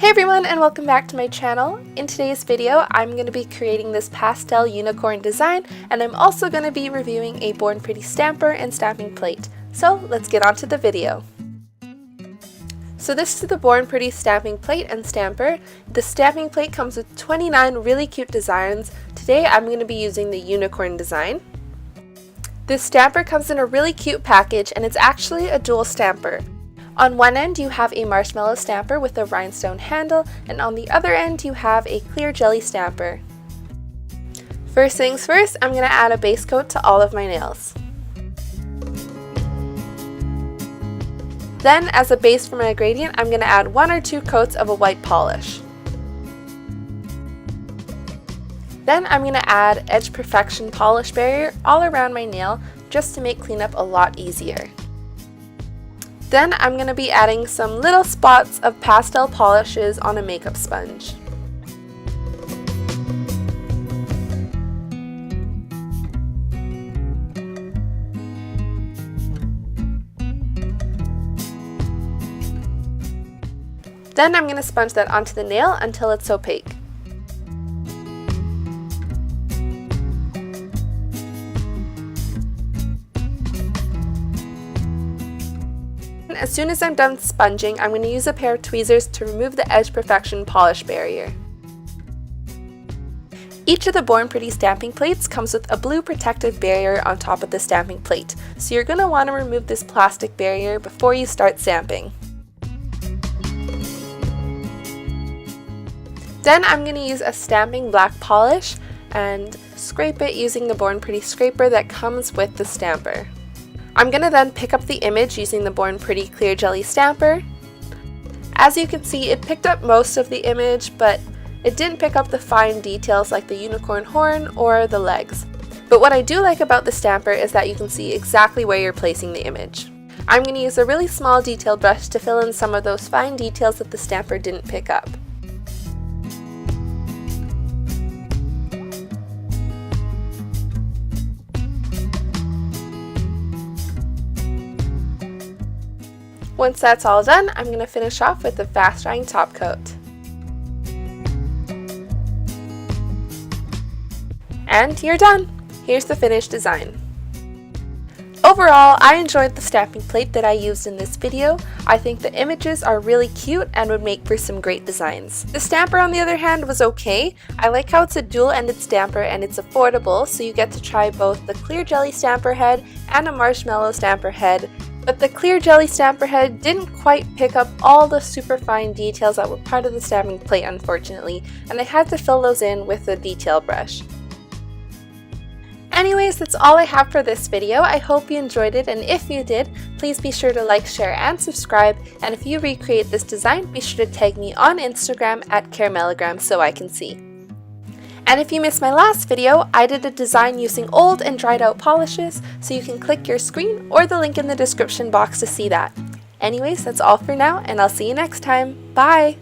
Hey everyone, and welcome back to my channel. In today's video, I'm going to be creating this pastel unicorn design, and I'm also going to be reviewing a Born Pretty stamper and stamping plate. So let's get on to the video. So this is the Born Pretty stamping plate and stamper. The stamping plate comes with 29 really cute designs. Today I'm going to be using the unicorn design. This stamper comes in a really cute package, and it's actually a dual stamper. On one end you have a marshmallow stamper with a rhinestone handle, and on the other end you have a clear jelly stamper. First things first, I'm going to add a base coat to all of my nails. Then, as a base for my gradient, I'm going to add 1 or 2 coats of a white polish. Then I'm going to add Edge Perfection polish barrier all around my nail just to make cleanup a lot easier. Then I'm going to be adding some little spots of pastel polishes on a makeup sponge. Then I'm going to sponge that onto the nail until it's opaque. As soon as I'm done sponging, I'm going to use a pair of tweezers to remove the Edge Perfection polish barrier. Each of the Born Pretty stamping plates comes with a blue protective barrier on top of the stamping plate, so you're going to want to remove this plastic barrier before you start stamping. Then I'm going to use a stamping black polish and scrape it using the Born Pretty scraper that comes with the stamper. I'm going to then pick up the image using the Born Pretty clear jelly stamper. As you can see, it picked up most of the image, but it didn't pick up the fine details like the unicorn horn or the legs. But what I do like about the stamper is that you can see exactly where you're placing the image. I'm going to use a really small detail brush to fill in some of those fine details that the stamper didn't pick up. Once that's all done, I'm going to finish off with a fast drying top coat. And you're done! Here's the finished design. Overall, I enjoyed the stamping plate that I used in this video. I think the images are really cute and would make for some great designs. The stamper, on the other hand, was okay. I like how it's a dual-ended stamper and it's affordable, so you get to try both the clear jelly stamper head and a marshmallow stamper head. But the clear jelly stamper head didn't quite pick up all the super fine details that were part of the stamping plate, unfortunately, and I had to fill those in with a detail brush. Anyways, that's all I have for this video. I hope you enjoyed it, and if you did, please be sure to like, share, and subscribe, and if you recreate this design, be sure to tag me on Instagram at caramellogram so I can see. And if you missed my last video, I did a design using old and dried out polishes, so you can click your screen or the link in the description box to see that. Anyways, that's all for now, and I'll see you next time. Bye!